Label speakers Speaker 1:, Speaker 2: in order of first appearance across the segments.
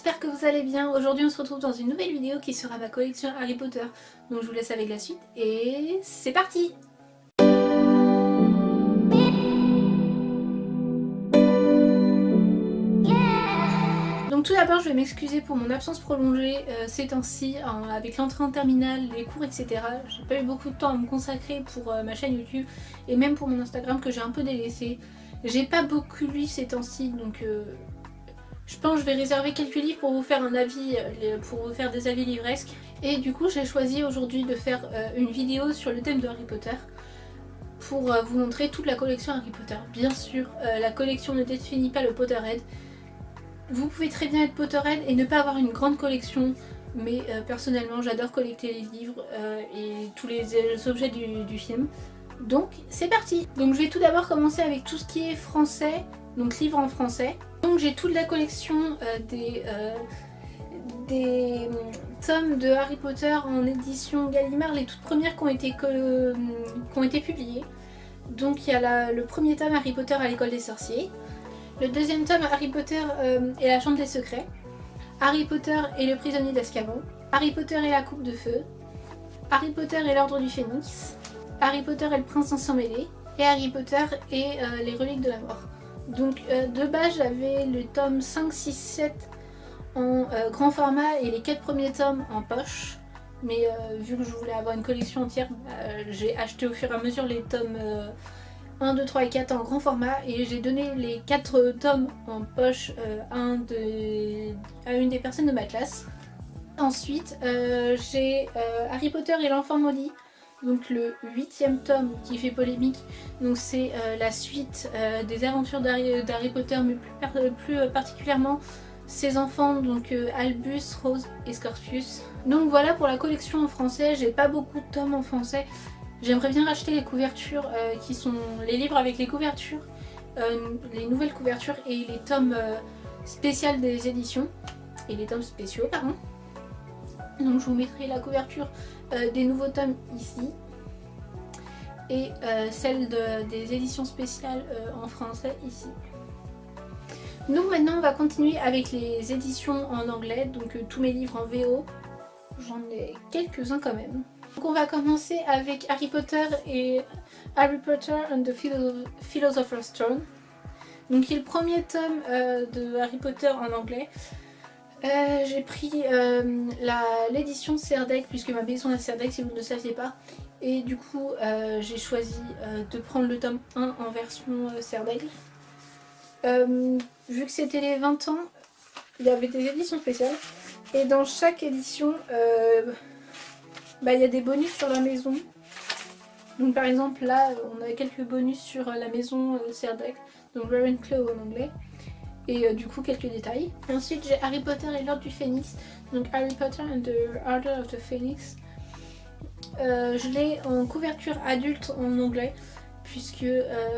Speaker 1: j'espère que vous allez bien. Aujourd'hui on se retrouve dans une nouvelle vidéo qui sera ma collection Harry Potter. Donc je vous laisse avec la suite et c'est parti. Donc tout d'abord je vais m'excuser pour mon absence prolongée ces temps-ci avec l'entrée en terminale, les cours etc. J'ai pas eu beaucoup de temps à me consacrer pour ma chaîne YouTube et même pour mon Instagram que j'ai un peu délaissé. J'ai pas beaucoup lu ces temps-ci donc je pense que je vais réserver quelques livres pour vous faire un avis, pour vous faire des avis livresques. Et du coup j'ai choisi aujourd'hui de faire une vidéo sur le thème de Harry Potter pour vous montrer toute la collection Harry Potter. Bien sûr, la collection ne définit pas le Potterhead. Vous pouvez très bien être Potterhead et ne pas avoir une grande collection, mais personnellement j'adore collecter les livres et tous les objets du film. Donc c'est parti. Donc je vais tout d'abord commencer avec tout ce qui est français, donc livres en français. Donc j'ai toute la collection des tomes de Harry Potter en édition Gallimard, les toutes premières qui ont été publiées. Donc il y a le premier tome Harry Potter à l'école des sorciers. Le deuxième tome Harry Potter et la chambre des secrets. Harry Potter et le prisonnier d'Azkaban. Harry Potter et la coupe de feu. Harry Potter et l'ordre du Phénix. Harry Potter et le prince sans s'en mêler. Et Harry Potter et les reliques de la mort. Donc de base j'avais le tome 5, 6, 7 en grand format et les 4 premiers tomes en poche. Mais vu que je voulais avoir une collection entière, j'ai acheté au fur et à mesure les tomes 1, 2, 3 et 4 en grand format et j'ai donné les 4 tomes en poche à une des personnes de ma classe. Ensuite j'ai Harry Potter et l'enfant maudit, donc le 8e tome qui fait polémique. Donc c'est la suite des aventures d'Harry Potter, mais plus particulièrement ses enfants, donc Albus, Rose et Scorpius. Donc voilà pour la collection en français. J'ai pas beaucoup de tomes en français. J'aimerais bien racheter les couvertures qui sont les livres avec les couvertures, les nouvelles couvertures et les tomes spéciaux des éditions et les tomes spéciaux pardon. Donc je vous mettrai la couverture des nouveaux tomes ici et celle des éditions spéciales en français ici. Donc maintenant on va continuer avec les éditions en anglais, donc tous mes livres en VO, j'en ai quelques-uns quand même. Donc on va commencer avec Harry Potter et Harry Potter and the Philosopher's Stone. Donc qui est le premier tome de Harry Potter en anglais. J'ai pris l'édition Serdaigle puisque ma maison est Serdaigle si vous ne le saviez pas. Et du coup j'ai choisi de prendre le tome 1 en version Serdaigle. Vu que c'était les 20 ans, il y avait des éditions spéciales. Et dans chaque édition, il y a des bonus sur la maison. Donc par exemple là, on a quelques bonus sur la maison Serdaigle, donc Ravenclaw en anglais. Et du coup quelques détails. Ensuite j'ai Harry Potter et l'ordre du Phénix, donc Harry Potter and the Order of the Phoenix. Je l'ai en couverture adulte en anglais, puisque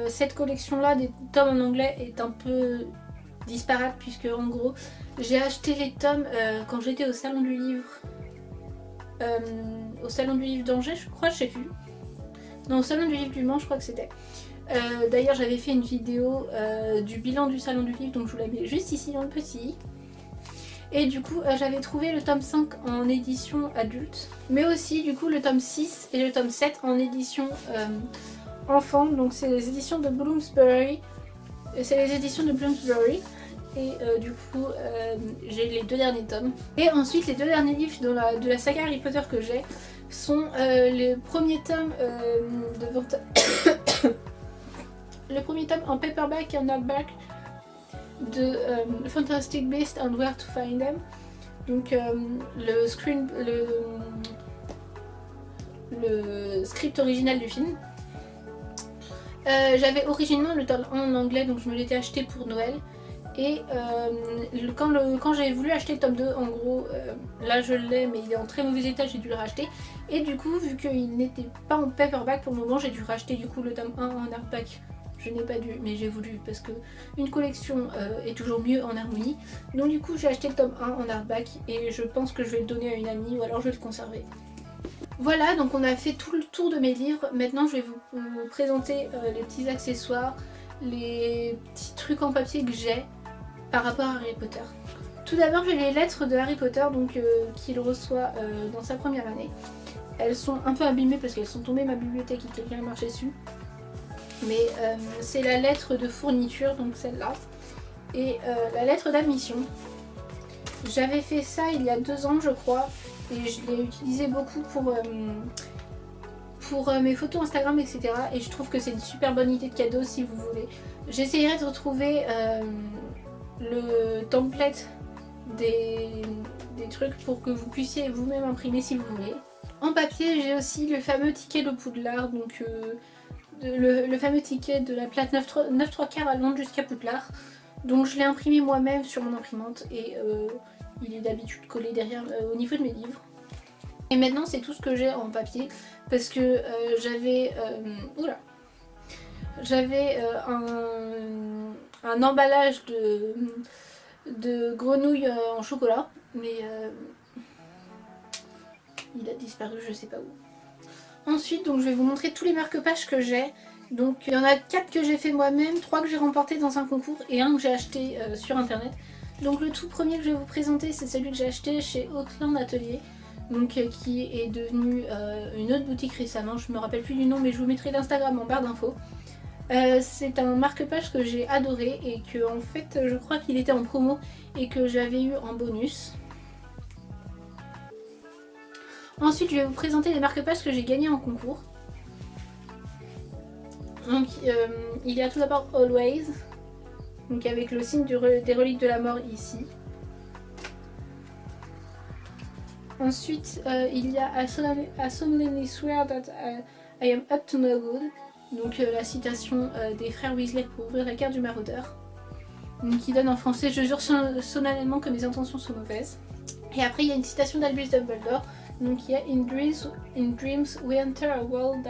Speaker 1: cette collection là des tomes en anglais est un peu disparate, puisque en gros j'ai acheté les tomes quand j'étais au salon du livre. Au salon du livre d'Angers je crois, je sais plus. Non, au salon du livre du Mans je crois que c'était. D'ailleurs j'avais fait une vidéo du bilan du salon du livre, donc je vous la mets juste ici en petit. Et du coup j'avais trouvé le tome 5 en édition adulte, mais aussi du coup le tome 6 et le tome 7 en édition enfant. Donc c'est les éditions de Bloomsbury. Et du coup j'ai les 2 derniers tomes. Et ensuite les 2 derniers livres de la saga Harry Potter que j'ai sont le premier tome le premier tome en paperback et en hardback de Fantastic Beasts and Where to Find Them. Donc le script original du film. J'avais originellement le tome 1 en anglais, donc je me l'étais acheté pour Noël. Et quand j'avais voulu acheter le tome 2, en gros, là je l'ai mais il est en très mauvais état, j'ai dû le racheter. Et du coup, vu qu'il n'était pas en paperback pour le moment, j'ai dû racheter du coup le tome 1 en hardback. Je n'ai pas dû, mais j'ai voulu parce que une collection est toujours mieux en harmonie. Donc du coup j'ai acheté le tome 1 en hardback et je pense que je vais le donner à une amie ou alors je vais le conserver. Voilà, donc on a fait tout le tour de mes livres. Maintenant je vais vous présenter les petits accessoires, les petits trucs en papier que j'ai par rapport à Harry Potter. Tout d'abord j'ai les lettres de Harry Potter qu'il reçoit dans sa première année. Elles sont un peu abîmées parce qu'elles sont tombées de ma bibliothèque et quelqu'un a marché dessus. Mais c'est la lettre de fourniture, donc celle-là. Et la lettre d'admission. J'avais fait ça il y a 2 ans je crois. Et je l'ai utilisé beaucoup pour mes photos Instagram, etc. Et je trouve que c'est une super bonne idée de cadeau si vous voulez. J'essayerai de retrouver le template des trucs pour que vous puissiez vous-même imprimer si vous voulez. En papier, j'ai aussi le fameux ticket de Poudlard, donc le fameux ticket de la plate 9 3/4 à Londres jusqu'à Poudlard. Donc je l'ai imprimé moi-même sur mon imprimante et il est d'habitude collé derrière au niveau de mes livres. Et maintenant c'est tout ce que j'ai en papier parce que j'avais un emballage de grenouilles en chocolat, mais il a disparu je sais pas où. Ensuite donc je vais vous montrer tous les marque-pages que j'ai. Donc il y en a 4 que j'ai fait moi-même, 3 que j'ai remporté dans un concours et un que j'ai acheté sur internet. Donc le tout premier que je vais vous présenter c'est celui que j'ai acheté chez Auckland Atelier, donc qui est devenu une autre boutique récemment, je me rappelle plus du nom mais je vous mettrai l'Instagram en barre d'infos. C'est un marque-page que j'ai adoré et que en fait je crois qu'il était en promo et que j'avais eu en bonus. Ensuite je vais vous présenter les marque-pages que j'ai gagnés en concours. Donc il y a tout d'abord Always, donc avec le signe des reliques de la mort ici. Ensuite il y a I solemnly swear that I am up to no good, donc la citation des frères Weasley pour ouvrir la carte du maraudeur, donc qui donne en français je jure solennellement que mes intentions sont mauvaises. Et après il y a une citation d'Albus Dumbledore, donc il y a in dreams we enter a world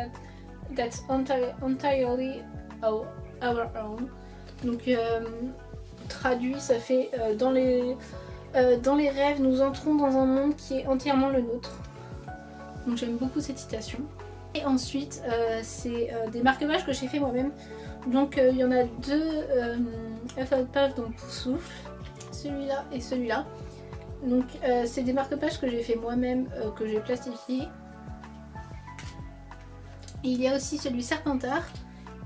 Speaker 1: that's entirely our own. Donc traduit ça fait dans les rêves nous entrons dans un monde qui est entièrement le nôtre. Donc j'aime beaucoup cette citation. Et ensuite c'est des marque-pages que j'ai fait moi-même. Donc il y en a 2 Hufflepuff, donc pour souffle, celui-là et celui-là. Donc c'est des marque-pages que j'ai fait moi-même, que j'ai plastifié. Il y a aussi celui Serpentard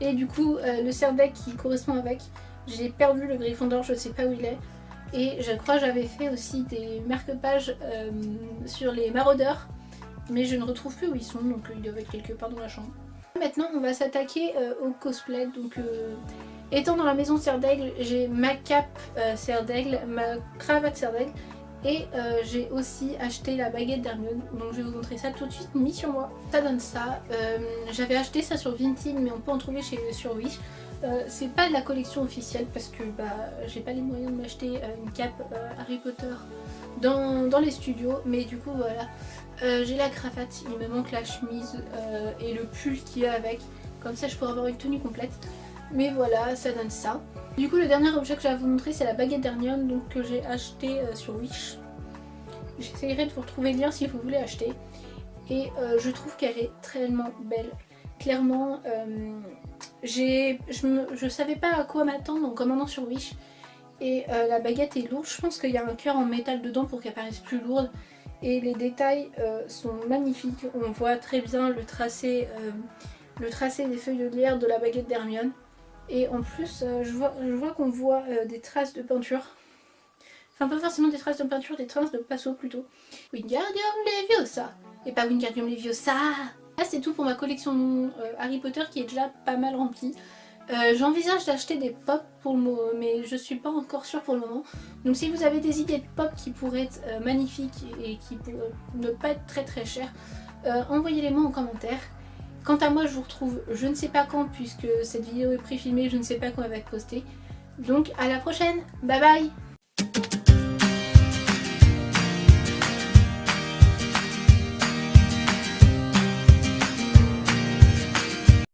Speaker 1: et du coup le Serdaigle qui correspond avec. J'ai perdu le Gryffondor, je sais pas où il est. Et je crois que j'avais fait aussi des marque-pages sur les maraudeurs, mais je ne retrouve plus où ils sont, donc ils doivent être quelque part dans la chambre. Maintenant on va s'attaquer au cosplay. Donc étant dans la maison Serdaigle, j'ai ma cape Serdaigle, ma cravate Serdaigle. Et j'ai aussi acheté la baguette d'Hermione, donc je vais vous montrer ça tout de suite mis sur moi. Ça donne ça. J'avais acheté ça sur Vinted mais on peut en trouver sur Wish. C'est pas de la collection officielle parce que j'ai pas les moyens de m'acheter une cape Harry Potter dans les studios, mais du coup voilà. J'ai la cravate, il me manque la chemise et le pull qui est avec, comme ça je pourrais avoir une tenue complète. Mais voilà, ça donne ça. Du coup le dernier objet que j'ai à vous montrer c'est la baguette d'Hermione, donc que j'ai acheté sur Wish. J'essayerai de vous retrouver le lien si vous voulez acheter. Et je trouve qu'elle est tellement belle. Clairement, je savais pas à quoi m'attendre en commandant sur Wish. Et la baguette est lourde, je pense qu'il y a un cœur en métal dedans pour qu'elle paraisse plus lourde. Et les détails sont magnifiques, on voit très bien le tracé des feuilles de lierre de la baguette d'Hermione. Et en plus je vois qu'on voit des traces de peinture. Enfin pas forcément des traces de peinture, des traces de pinceau plutôt. Wingardium Leviosa et pas Wingardium Leviosa. Là c'est tout pour ma collection Harry Potter qui est déjà pas mal remplie. J'envisage d'acheter des pop pour le moment, mais je suis pas encore sûre pour le moment. Donc si vous avez des idées de pop qui pourraient être magnifiques et qui pourraient ne pas être très très chères, envoyez-les moi en commentaire. Quant à moi je vous retrouve je ne sais pas quand puisque cette vidéo est pré-filmée, je ne sais pas quand elle va être postée. Donc à la prochaine, bye bye.